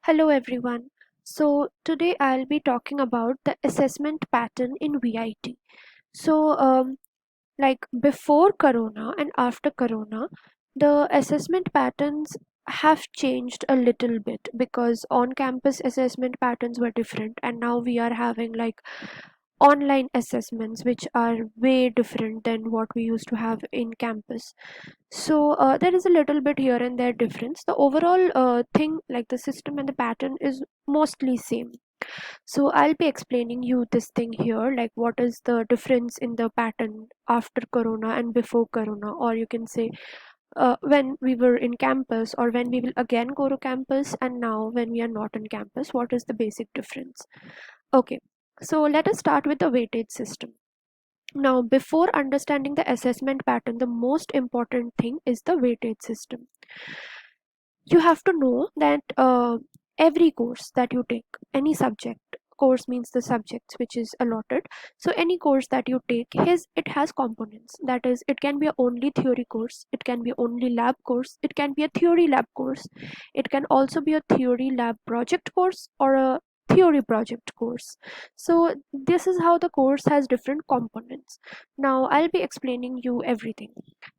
Hello everyone. So today I'll be talking about the assessment pattern in VIT. So like before Corona and after Corona, the assessment patterns have changed a little bit because on-campus assessment patterns were different, and now we are having like online assessments which are way different than what we used to have in campus. So there is a little bit here and there difference. The overall thing, like the system and the pattern, is mostly same. So I'll be explaining you this thing here, like what is the difference in the pattern after Corona and before Corona, or you can say when we were in campus, or when we will again go to campus, and now when we are not in campus, what is the basic difference? Okay, so let us start with the weightage system. Now, before understanding the assessment pattern, the most important thing is the weightage system. You have to know that every course that you take, any subject, course means the subjects which is allotted. So any course that you take, it has components. That is, it can be a only theory course, it can be only lab course, it can be a theory lab course, it can also be a theory lab project course, or a theory project course. So this is how the course has different components. Now I'll be explaining you everything.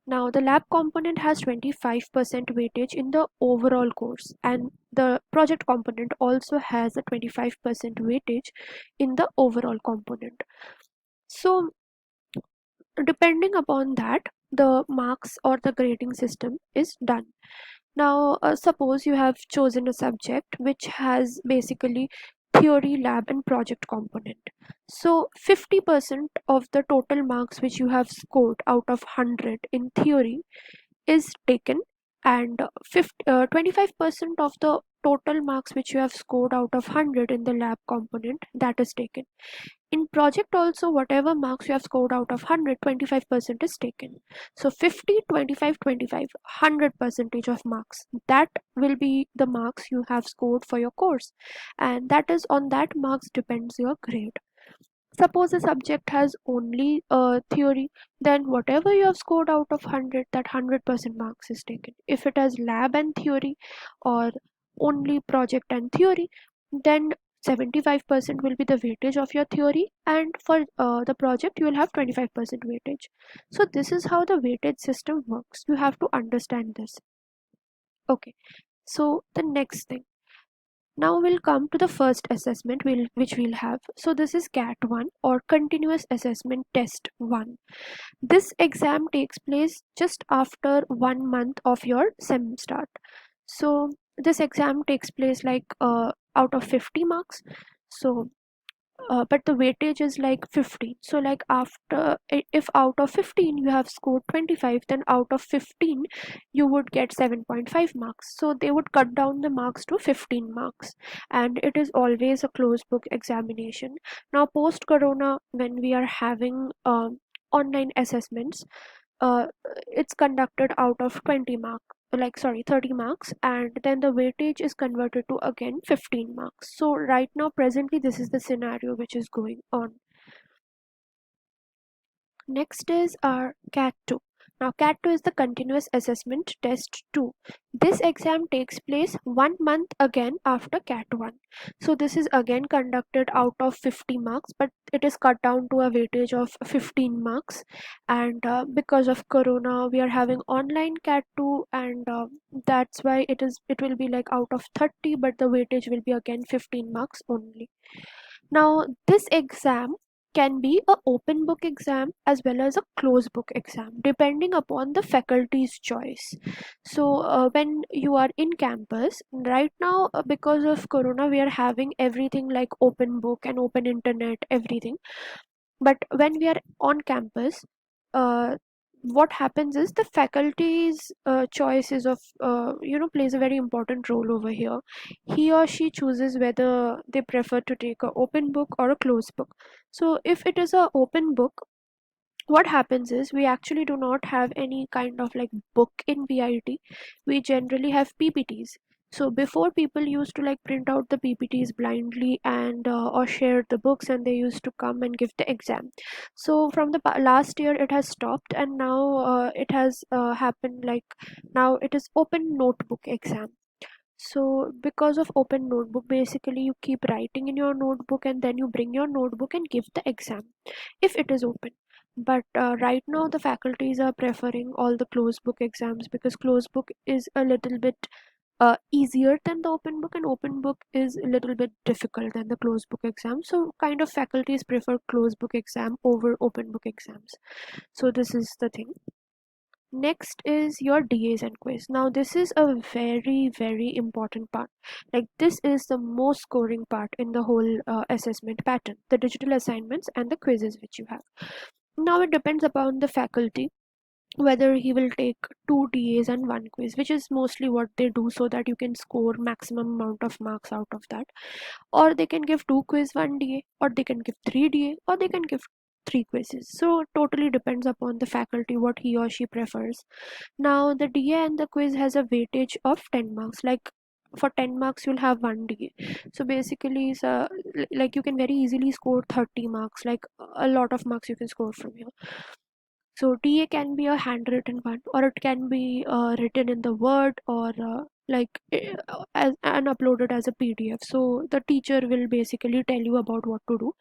Now, the lab component has 25% weightage in the overall course, and the project component also has a 25% weightage in the overall component. So, depending upon that, the marks or the grading system is done. Now, suppose you have chosen a subject which has basically theory, lab, and project component. So, 50% of the total marks which you have scored out of 100 in theory is taken, and 25% of the total marks which you have scored out of 100 in the lab component, that is taken. In project also, whatever marks you have scored out of 100, 25% is taken. So 50, 25, 25, 100 percentage of marks, that will be the marks you have scored for your course, and that is on that marks depends your grade. Suppose a subject has only theory, then whatever you have scored out of 100, that 100% marks is taken. If it has lab and theory, or only project and theory, then 75% will be the weightage of your theory, and for the project you will have 25% weightage. So this is how the weightage system works. You have to understand this. Okay, so the next thing, now we'll come to the first assessment which we'll have. So this is CAT 1, or Continuous Assessment Test 1. This exam takes place just after 1 month of your sem start. So this exam takes place like out of 50 marks. So but the weightage is like 15. So like after, if out of 15 you have scored 25, then out of 15 you would get 7.5 marks. So they would cut down the marks to 15 marks, and it is always a closed book examination. Now post corona, when we are having online assessments, uh, it's conducted out of 20 mark, like sorry, 30 marks, and then the weightage is converted to again 15 marks. So right now presently this is the scenario which is going on. Next is our CAT 2. Now, CAT 2 is the Continuous Assessment Test 2. This exam takes place 1 month again after CAT 1. So, this is again conducted out of 50 marks, but it is cut down to a weightage of 15 marks. And because of Corona, we are having online CAT 2, and that's why it will be like out of 30, but the weightage will be again 15 marks only. Now, this exam can be a open book exam as well as a closed book exam, depending upon the faculty's choice. So when you are in campus right now, because of corona, we are having everything like open book and open internet, everything. But when we are on campus, uh, what happens is the faculty's choices of plays a very important role over here. He or she chooses whether they prefer to take a open book or a closed book. So if it is a open book, what happens is we actually do not have any kind of like book in VIT. We generally have PPTs. So before, people used to like print out the PPTs blindly, and or share the books, and they used to come and give the exam. So from the last year it has stopped, and now it has happened like now it is open notebook exam. So because of open notebook, basically you keep writing in your notebook and then you bring your notebook and give the exam if it is open. But right now the faculties are preferring all the closed book exams because closed book is a little bit easier than the open book, and open book is a little bit difficult than the closed book exam. So kind of faculties prefer closed book exam over open book exams. So this is the thing. Next is your DAs and quiz. Now this is a very important part. Like this is the most scoring part in the whole assessment pattern, the digital assignments and the quizzes which you have. Now it depends upon the faculty whether he will take 2 DAs and 1 quiz, which is mostly what they do so that you can score maximum amount of marks out of that. Or they can give 2 quiz 1 DA, or they can give 3 DA, or they can give 3 quizzes. So it totally depends upon the faculty what he or she prefers. Now the DA and the quiz has a weightage of 10 marks. Like for 10 marks you'll have 1 DA. So basically like you can very easily score 30 marks, like a lot of marks you can score from here. So DA can be a handwritten one, or it can be written in the Word, or and uploaded as a PDF. So the teacher will basically tell you about what to do.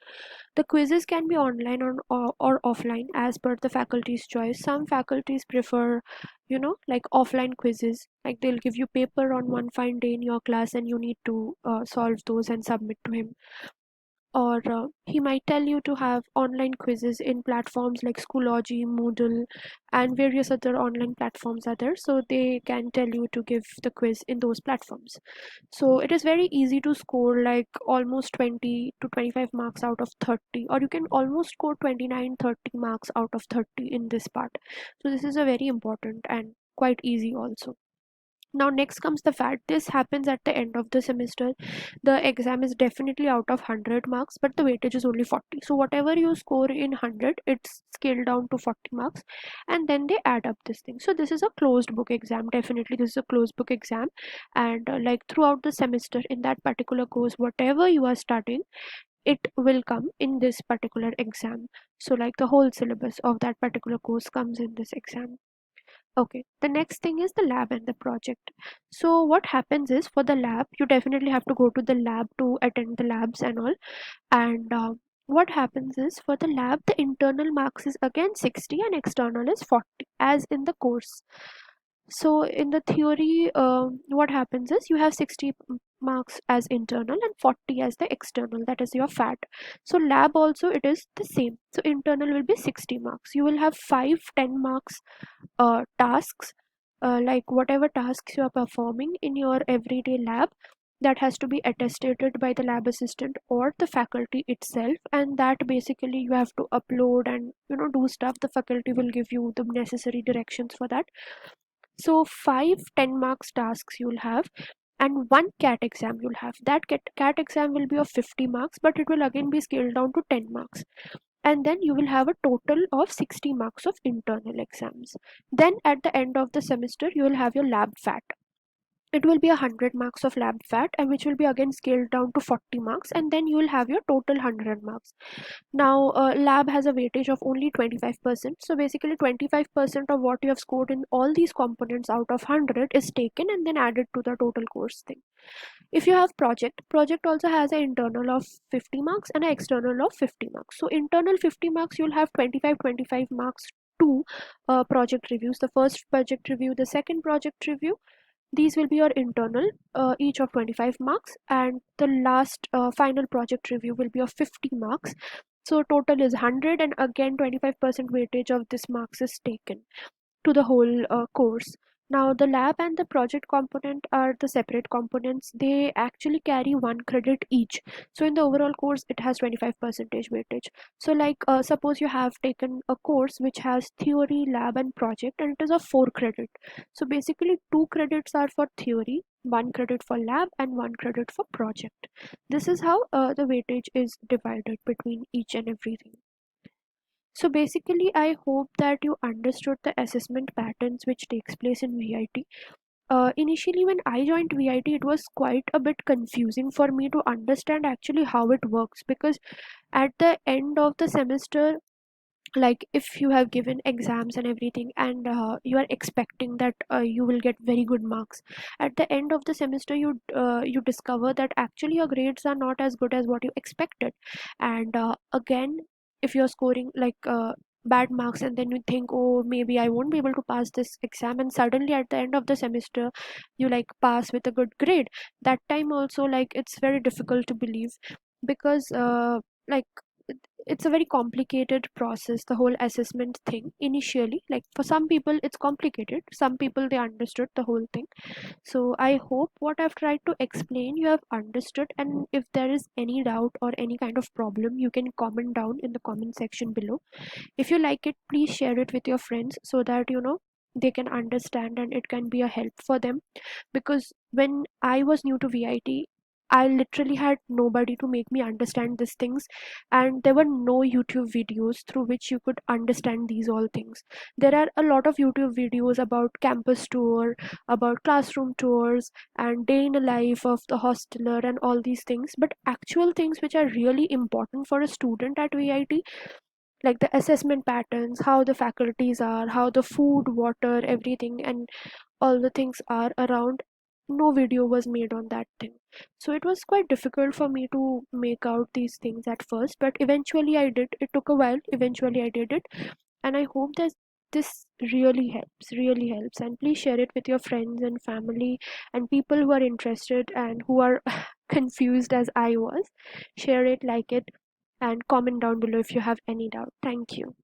The quizzes can be online or offline as per the faculty's choice. Some faculties prefer, like offline quizzes. Like they'll give you paper on one fine day in your class and you need to solve those and submit to him. Or he might tell you to have online quizzes in platforms like Schoology, Moodle, and various other online platforms are there. So they can tell you to give the quiz in those platforms. So it is very easy to score like almost 20 to 25 marks out of 30, or you can almost score 29-30 marks out of 30 in this part. So this is a very important and quite easy also. Now next comes the fact this happens at the end of the semester. The exam is definitely out of 100 marks, but the weightage is only 40. So whatever you score in 100, it's scaled down to 40 marks, and then they add up this thing. So this is a closed book exam. Definitely this is a closed book exam, and like throughout the semester in that particular course, whatever you are studying, it will come in this particular exam. So like the whole syllabus of that particular course comes in this exam. Okay, the next thing is the lab and the project. So what happens is for the lab, you definitely have to go to the lab to attend the labs and all. And what happens is for the lab, the internal marks is again 60 and external is 40, as in the course. So in the theory, what happens is you have 60 marks as internal and 40 as the external, that is your FAT. So lab also it is the same. So internal will be 60 marks. You will have 5 10 marks tasks, like whatever tasks you are performing in your everyday lab, that has to be attested by the lab assistant or the faculty itself, and that basically you have to upload and do stuff. The faculty will give you the necessary directions for that. So 5 10 marks tasks you'll have, and one CAT exam you'll have. That CAT exam will be of 50 marks, but it will again be scaled down to 10 marks. And then you will have a total of 60 marks of internal exams. Then at the end of the semester, you will have your lab FAT. It will be 100 marks of lab FAT, and which will be again scaled down to 40 marks, and then you will have your total 100 marks. Now lab has a weightage of only 25%, so basically 25% of what you have scored in all these components out of 100 is taken and then added to the total course thing. If you have project also has an internal of 50 marks and an external of 50 marks. So internal 50 marks, you'll have 25 marks to project reviews. The first project review, the second project review, these will be your internal, each of 25 marks, and the last final project review will be of 50 marks. So total is 100, and again 25% weightage of this marks is taken to the whole course. Now the lab and the project component are the separate components. They actually carry 1 credit each. So in the overall course, it has 25% weightage. So like suppose you have taken a course which has theory, lab and project, and it is a 4 credit. So basically 2 credits are for theory, 1 credit for lab, and 1 credit for project. This is how the weightage is divided between each and everything. So basically, I hope that you understood the assessment patterns which takes place in VIT. Initially, when I joined VIT, it was quite a bit confusing for me to understand actually how it works, because at the end of the semester, like if you have given exams and everything, and you are expecting that you will get very good marks, at the end of the semester you discover that actually your grades are not as good as what you expected. And again, if you're scoring like bad marks, and then you think, oh, maybe I won't be able to pass this exam, and suddenly at the end of the semester you like pass with a good grade. That time also, like, it's very difficult to believe, because like it's a very complicated process, the whole assessment thing. Initially, like, for some people it's complicated, some people they understood the whole thing. So I hope what I've tried to explain you have understood, and if there is any doubt or any kind of problem, you can comment down in the comment section below. If you like it, please share it with your friends so that they can understand and it can be a help for them. Because when I was new to VIT, I literally had nobody to make me understand these things, and there were no YouTube videos through which you could understand these all things. There are a lot of YouTube videos about campus tour, about classroom tours, and day in the life of the hosteler and all these things, but actual things which are really important for a student at VIT, like the assessment patterns, how the faculties are, how the food, water, everything, and all the things are around, no video was made on that thing. So it was quite difficult for me to make out these things at first, but eventually I did. It took a while, eventually I did it. And I hope that this really helps, and please share it with your friends and family and people who are interested and who are confused as I was. Share it, like it, and comment down below if you have any doubt. Thank you.